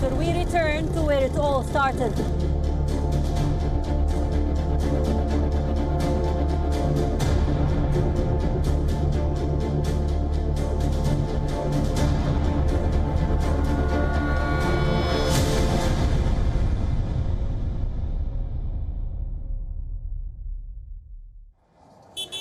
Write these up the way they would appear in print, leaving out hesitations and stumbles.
later, we return to where it all started.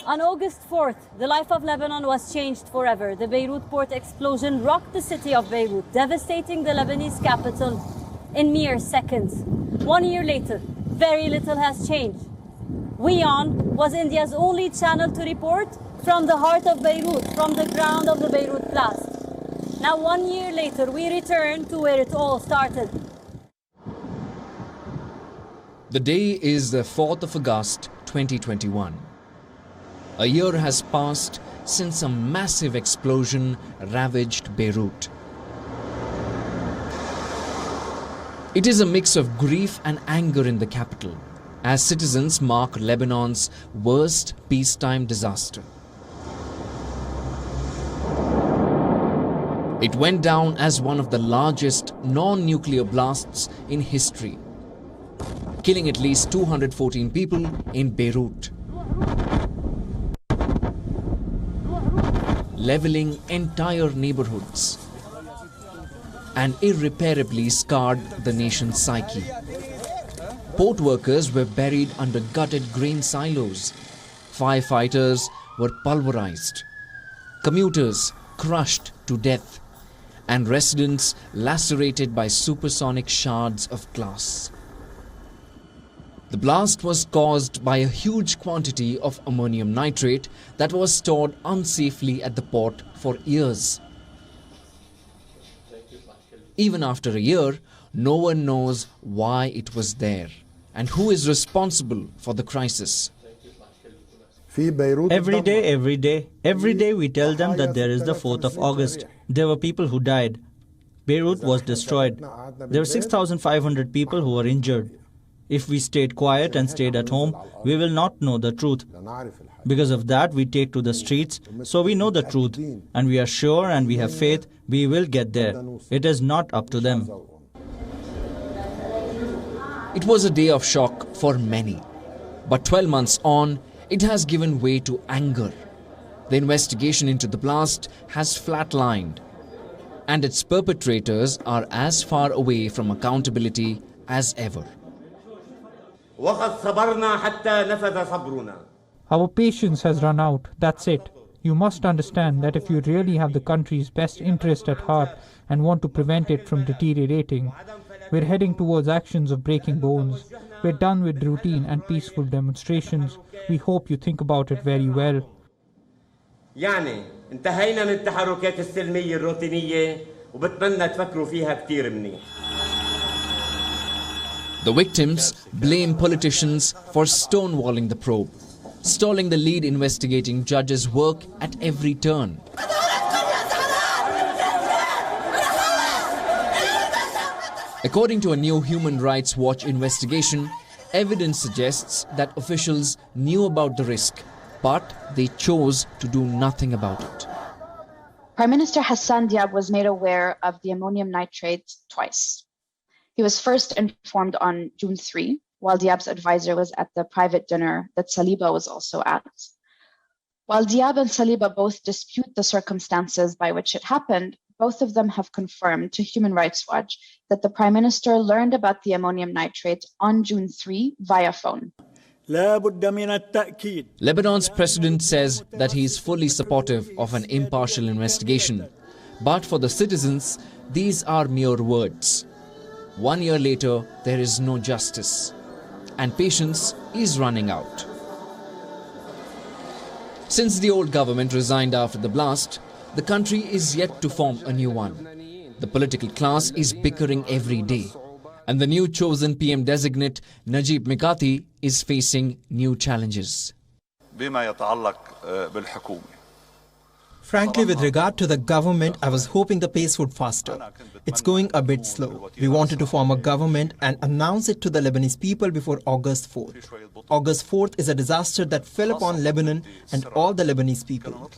On August 4th, the life of Lebanon was changed forever. The Beirut port explosion rocked the city of Beirut, devastating the Lebanese capital in mere seconds. 1 year later, very little has changed. WION was India's only channel to report from the heart of Beirut, from the ground of the Beirut Blast. Now 1 year later, we return to where it all started. The day is the 4th of August, 2021. A year has passed since a massive explosion ravaged Beirut. It is a mix of grief and anger in the capital, as citizens mark Lebanon's worst peacetime disaster. It went down as one of the largest non-nuclear blasts in history, killing at least 214 people in Beirut, leveling entire neighborhoods, and irreparably scarred the nation's psyche. Port workers were buried under gutted grain silos. Firefighters were pulverized. Commuters crushed to death, and residents lacerated by supersonic shards of glass. The blast was caused by a huge quantity of ammonium nitrate that was stored unsafely at the port for years. Even after a year, no one knows why it was there and who is responsible for the crisis. Every day we tell them that there is the 4th of August. There were people who died. Beirut was destroyed. There were 6,500 people who were injured. If we stayed quiet and stayed at home, we will not know the truth. Because of that, we take to the streets, so we know the truth, and we are sure and we have faith we will get there. It is not up to them. It was a day of shock for many, but 12 months on, it has given way to anger. The investigation into the blast has flatlined, and its perpetrators are as far away from accountability as ever. Our patience has run out, that's it. You must understand that if you really have the country's best interest at heart and want to prevent it from deteriorating, we're heading towards actions of breaking bones. We're done with routine and peaceful demonstrations. We hope you think about it very well. يعني انتهينا من التحركات السلمية الروتينية وبتمنى تفكروا فيها كتير منيح. The victims blame politicians for stonewalling the probe, stalling the lead investigating judge's work at every turn. According to a new Human Rights Watch investigation, evidence suggests that officials knew about the risk, but they chose to do nothing about it. Prime Minister Hassan Diab was made aware of the ammonium nitrate twice. He was first informed on June 3, while Diab's advisor was at the private dinner that Saliba was also at. While Diab and Saliba both dispute the circumstances by which it happened, both of them have confirmed to Human Rights Watch that the Prime Minister learned about the ammonium nitrate on June 3 via phone. Lebanon's president says that he is fully supportive of an impartial investigation. But for the citizens, these are mere words. 1 year later, there is no justice, and patience is running out. Since the old government resigned after the blast, the country is yet to form a new one. The political class is bickering every day, and the new chosen PM designate, Najib Mikati, is facing new challenges. Frankly, with regard to the government, I was hoping the pace would faster. It's going a bit slow. We wanted to form a government and announce it to the Lebanese people before August 4th. August 4th is a disaster that fell upon Lebanon and all the Lebanese people.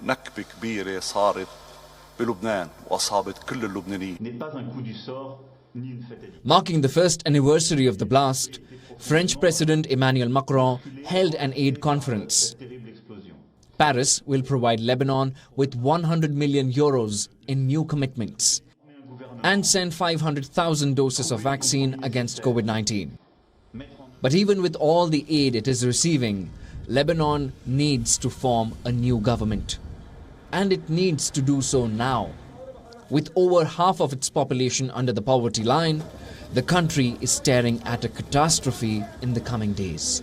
نكبة كبيرة صارت بلبنان وأصابت كل اللبنانيين. Marking the first anniversary of the blast, French President Emmanuel Macron held an aid conference. Paris will provide Lebanon with 100 million euros in new commitments and send 500,000 doses of vaccine against COVID-19. But even with all the aid it is receiving, Lebanon needs to form a new government. And it needs to do so now. With over half of its population under the poverty line, the country is staring at a catastrophe in the coming days.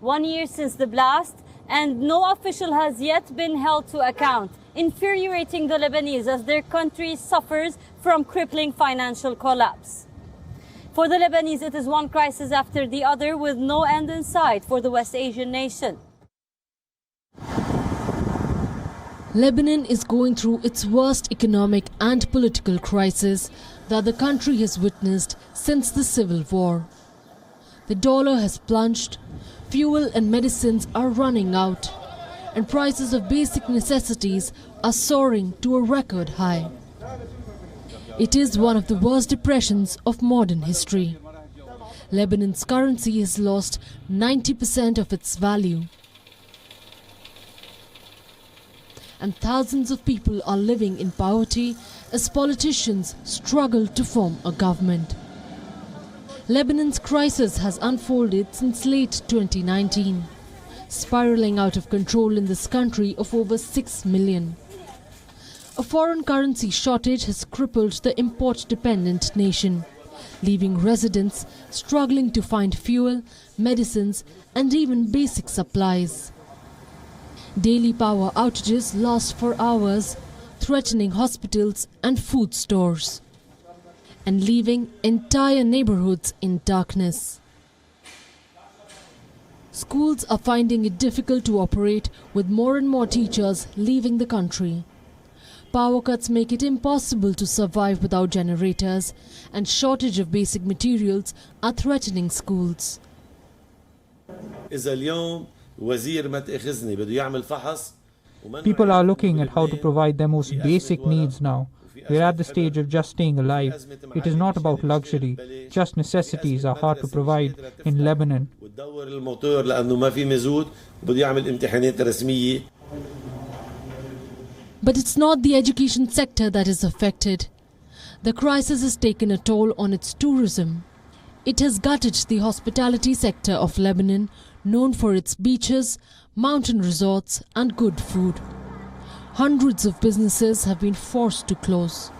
One year since the blast, and no official has yet been held to account, infuriating the Lebanese as their country suffers from crippling financial collapse. For the Lebanese, it is one crisis after the other with no end in sight for the West Asian nation. Lebanon is going through its worst economic and political crisis that the country has witnessed since the civil war. The dollar has plunged, fuel and medicines are running out, and prices of basic necessities are soaring to a record high. It is one of the worst depressions of modern history. Lebanon's currency has lost 90% of its value, and thousands of people are living in poverty as politicians struggle to form a government. Lebanon's crisis has unfolded since late 2019, spiraling out of control in this country of over 6 million. A foreign currency shortage has crippled the import-dependent nation, leaving residents struggling to find fuel, medicines, and even basic supplies. Daily power outages last for hours, threatening hospitals and food stores, and leaving entire neighborhoods in darkness. Schools are finding it difficult to operate, with more and more teachers leaving the country. Power cuts make it impossible to survive without generators, and shortage of basic materials are threatening schools. People are looking at how to provide their most basic needs now. We're at the stage of just staying alive. It is not about luxury. Just necessities are hard to provide in Lebanon. But it's not the education sector that is affected. The crisis has taken a toll on its tourism. It has gutted the hospitality sector of Lebanon, known for its beaches, mountain resorts and good food. Hundreds of businesses have been forced to close.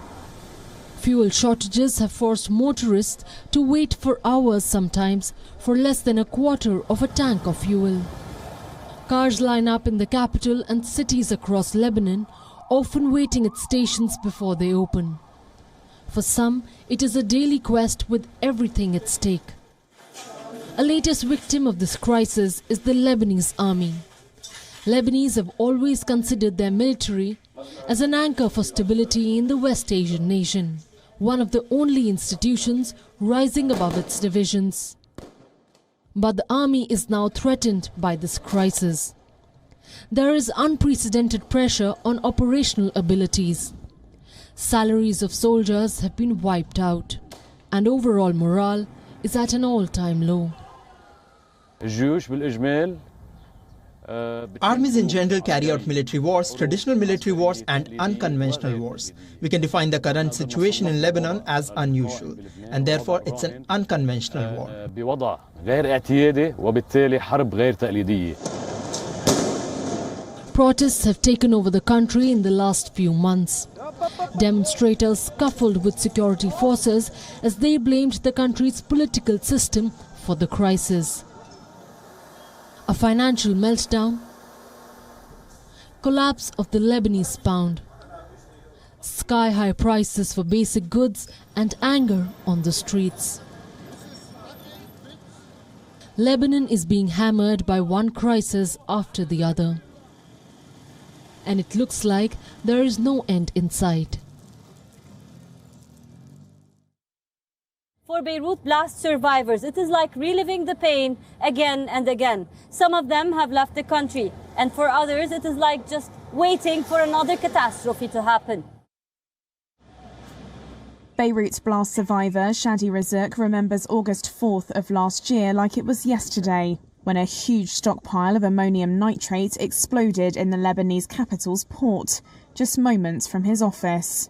Fuel shortages have forced motorists to wait for hours, sometimes for less than a quarter of a tank of fuel. Cars line up in the capital and cities across Lebanon, often waiting at stations before they open. For some, it is a daily quest with everything at stake. A latest victim of this crisis is the Lebanese army. Lebanese have always considered their military as an anchor for stability in the West Asian nation, one of the only institutions rising above its divisions. But the army is now threatened by this crisis. There is unprecedented pressure on operational abilities. Salaries of soldiers have been wiped out, and overall morale is at an all-time low. Armies in general carry out military wars, traditional military wars and unconventional wars. We can define the current situation in Lebanon as unusual, and therefore it's an unconventional war. Protests have taken over the country in the last few months. Demonstrators scuffled with security forces as they blamed the country's political system for the crisis. A financial meltdown, collapse of the Lebanese pound, sky-high prices for basic goods and anger on the streets. Lebanon is being hammered by one crisis after the other, and it looks like there is no end in sight. For Beirut Blast survivors, it is like reliving the pain again and again. Some of them have left the country, and for others, it is like just waiting for another catastrophe to happen. Beirut Blast survivor Ghadi Francis remembers August 4th of last year like it was yesterday, when a huge stockpile of ammonium nitrate exploded in the Lebanese capital's port, just moments from his office.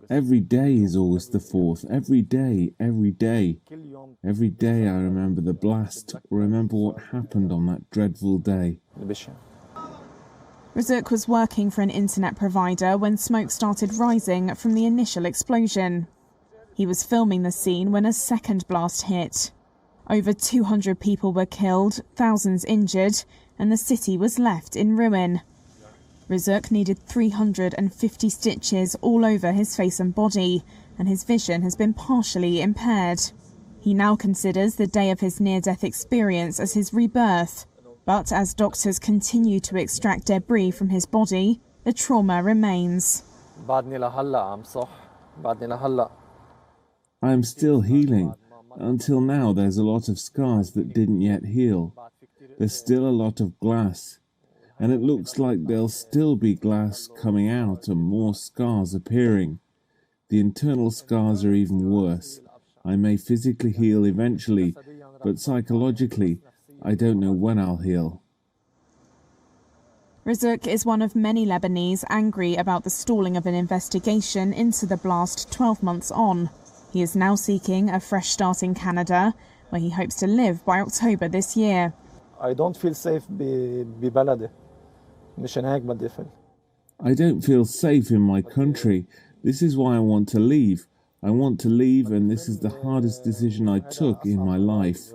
Every day is August the 4th. Every day. Every day I remember the blast, remember what happened on that dreadful day. Francis was working for an internet provider when smoke started rising from the initial explosion. He was filming the scene when a second blast hit. Over 200 people were killed, thousands injured, and the city was left in ruin. Francis needed 350 stitches all over his face and body, and his vision has been partially impaired. He now considers the day of his near-death experience as his rebirth, but as doctors continue to extract debris from his body, the trauma remains. I am still healing. Until now, there's a lot of scars that didn't yet heal. There's still a lot of glass. And it looks like there'll still be glass coming out and more scars appearing. The internal scars are even worse. I may physically heal eventually, but psychologically, I don't know when I'll heal. Francis is one of many Lebanese angry about the stalling of an investigation into the blast 12 months on. He is now seeking a fresh start in Canada, where he hopes to live by October this year. I don't feel safe in my country. This is why I want to leave. I want to leave, and this is the hardest decision I took in my life.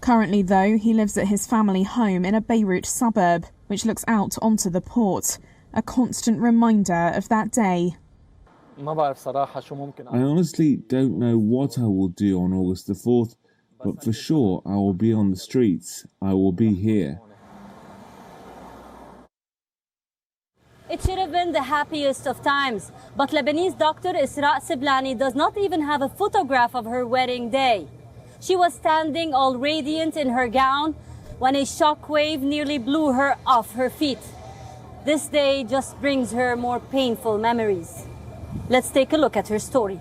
Currently, though, he lives at his family home in a Beirut suburb, which looks out onto the port, a constant reminder of that day. I honestly don't know what I will do on August the 4th, but for sure I will be on the streets. I will be here. It should have been the happiest of times, but Lebanese doctor Isra Siblani does not even have a photograph of her wedding day. She was standing all radiant in her gown when a shockwave nearly blew her off her feet. This day just brings her more painful memories. Let's take a look at her story.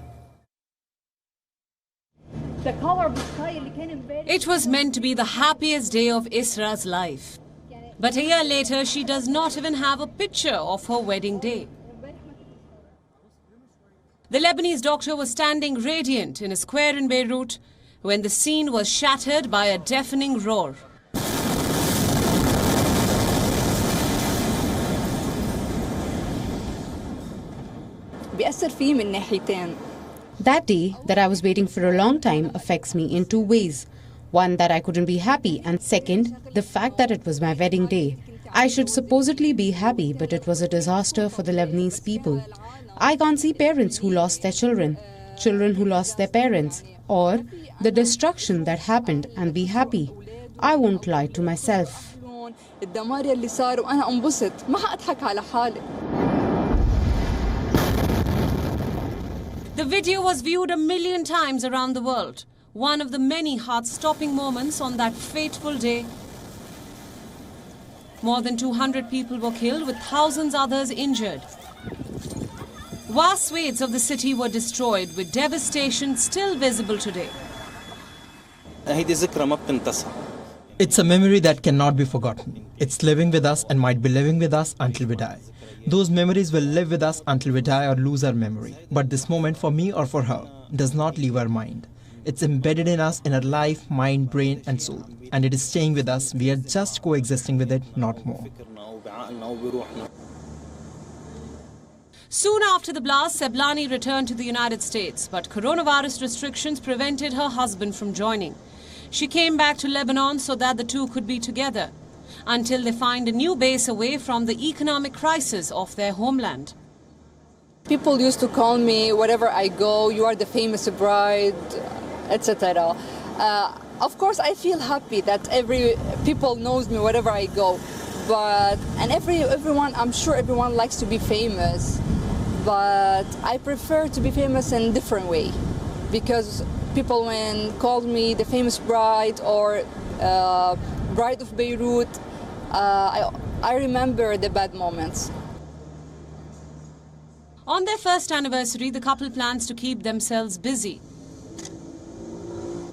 It was meant to be the happiest day of Isra's life. But a year later, she does not even have a picture of her wedding day. The Lebanese doctor was standing radiant in a square in Beirut when the scene was shattered by a deafening roar. That day that I was waiting for a long time affects me in two ways. One, that I couldn't be happy, and second, the fact that it was my wedding day. I should supposedly be happy, but it was a disaster for the Lebanese people. I can't see parents who lost their children, children who lost their parents, or the destruction that happened and be happy. I won't lie to myself. The video was viewed 1 million times around the world. One of the many heart-stopping moments on that fateful day. More than 200 people were killed, with thousands others injured. Vast swathes of the city were destroyed, with devastation still visible today. It's a memory that cannot be forgotten. It's living with us and might be living with us until we die. Those memories will live with us until we die or lose our memory. But this moment, for me or for her, does not leave our mind. It's embedded in us, in our life, mind, brain and soul. And it is staying with us. We are just coexisting with it, not more. Soon after the blast, Siblani returned to the United States, but coronavirus restrictions prevented her husband from joining. She came back to Lebanon so that the two could be together, until they find a new base away from the economic crisis of their homeland. People used to call me wherever I go, you are the famous bride, etc. Of course, I feel happy that people knows me wherever I go. And everyone, I'm sure everyone likes to be famous, but I prefer to be famous in a different way, because people when called me the famous bride or bride of Beirut, I remember the bad moments. On their first anniversary, the couple plans to keep themselves busy.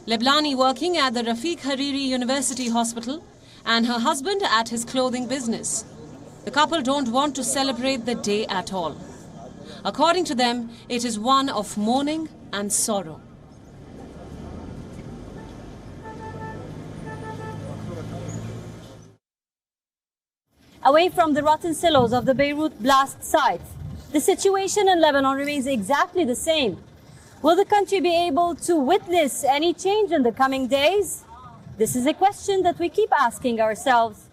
Leblani working at the Rafiq Hariri University Hospital and her husband at his clothing business. The couple don't want to celebrate the day at all. According to them, it is one of mourning and sorrow. Away from the rotten silos of the Beirut Blast site, the situation in Lebanon remains exactly the same. Will the country be able to witness any change in the coming days? This is a question that we keep asking ourselves.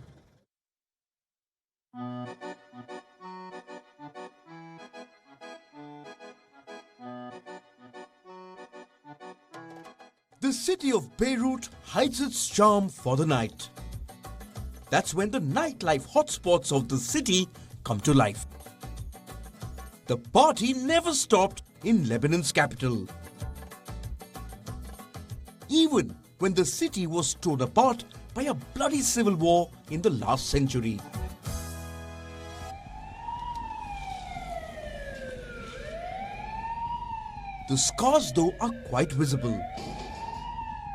The city of Beirut hides its charm for the night. That's when the nightlife hotspots of the city come to life. The party never stopped in Lebanon's capital. Even when the city was torn apart by a bloody civil war in the last century. The scars, though, are quite visible.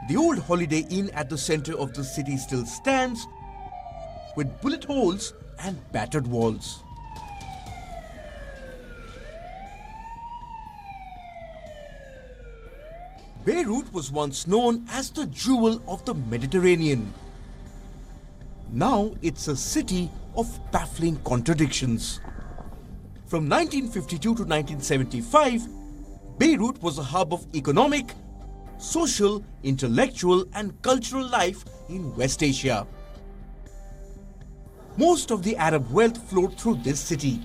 The old Holiday Inn at the center of the city still stands, with bullet holes and battered walls. Beirut was once known as the jewel of the Mediterranean. Now it's a city of baffling contradictions. From 1952 to 1975, Beirut was a hub of economic, social, intellectual and cultural life in West Asia. Most of the Arab wealth flowed through this city.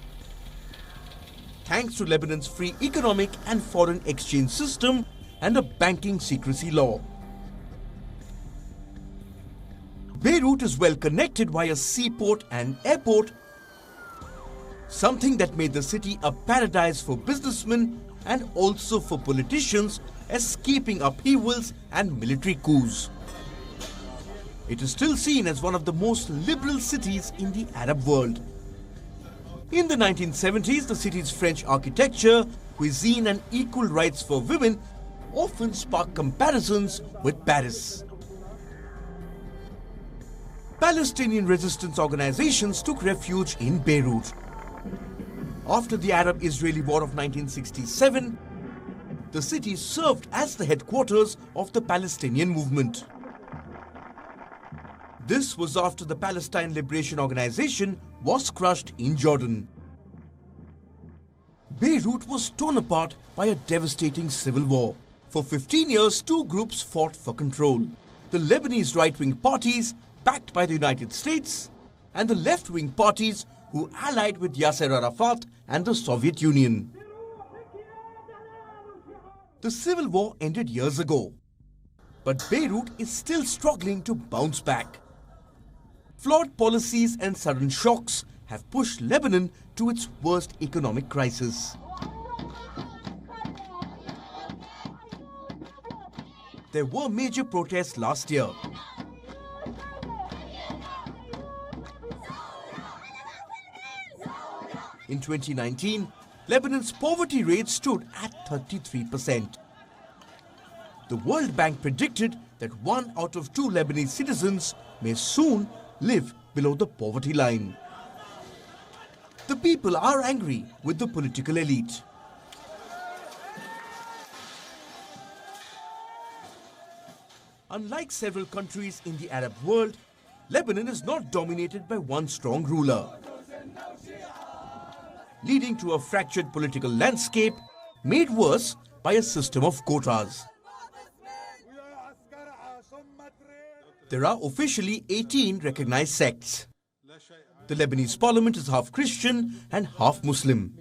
Thanks to Lebanon's free economic and foreign exchange system and a banking secrecy law. Beirut is well connected via seaport and airport, something that made the city a paradise for businessmen and also for politicians escaping upheavals and military coups. It is still seen as one of the most liberal cities in the Arab world. In the 1970s, the city's French architecture, cuisine and equal rights for women often spark comparisons with Paris. Palestinian resistance organizations took refuge in Beirut. After the Arab-Israeli War of 1967, the city served as the headquarters of the Palestinian movement. This was after the Palestine Liberation Organization was crushed in Jordan. Beirut was torn apart by a devastating civil war. For 15 years, two groups fought for control. The Lebanese right-wing parties, backed by the United States, and the left-wing parties who allied with Yasser Arafat and the Soviet Union. The civil war ended years ago, but Beirut is still struggling to bounce back. Flawed policies and sudden shocks have pushed Lebanon to its worst economic crisis. There were major protests last year. In 2019, Lebanon's poverty rate stood at 33%. The World Bank predicted that 1 out of 2 Lebanese citizens may soon live below the poverty line. The people are angry with the political elite. Unlike several countries in the Arab world, Lebanon is not dominated by one strong ruler, leading to a fractured political landscape made worse by a system of quotas. There are officially 18 recognized sects. The Lebanese parliament is half Christian and half Muslim.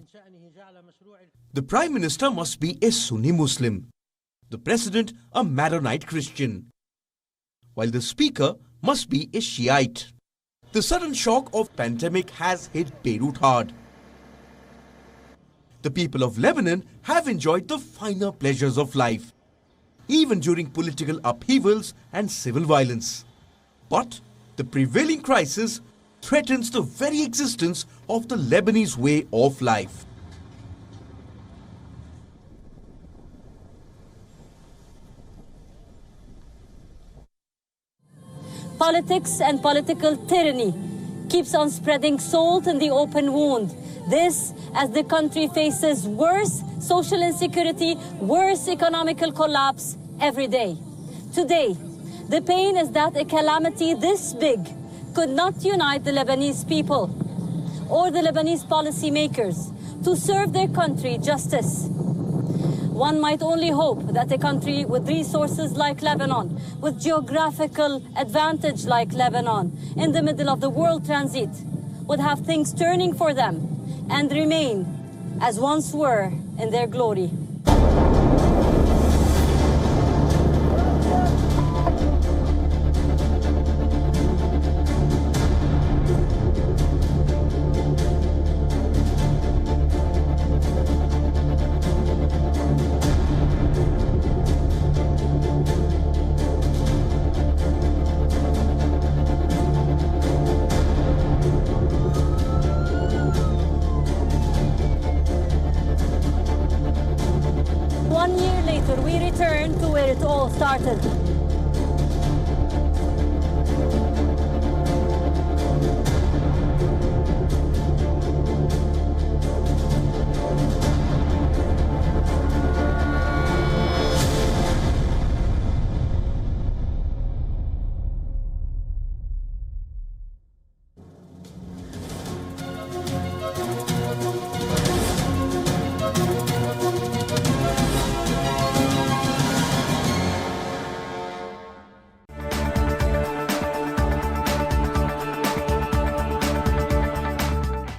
The Prime Minister must be a Sunni Muslim, the President a Maronite Christian, while the Speaker must be a Shiite. The sudden shock of pandemic has hit Beirut hard. The people of Lebanon have enjoyed the finer pleasures of life, even during political upheavals and civil violence. But the prevailing crisis threatens the very existence of the Lebanese way of life. Politics and political tyranny keeps on spreading salt in the open wound. This as the country faces worse social insecurity, worse economical collapse every day. Today, the pain is that a calamity this big could not unite the Lebanese people or the Lebanese policymakers to serve their country justice. One might only hope that a country with resources like Lebanon, with geographical advantage like Lebanon, in the middle of the world transit, would have things turning for them and remain as once were in their glory. We return to where it all started.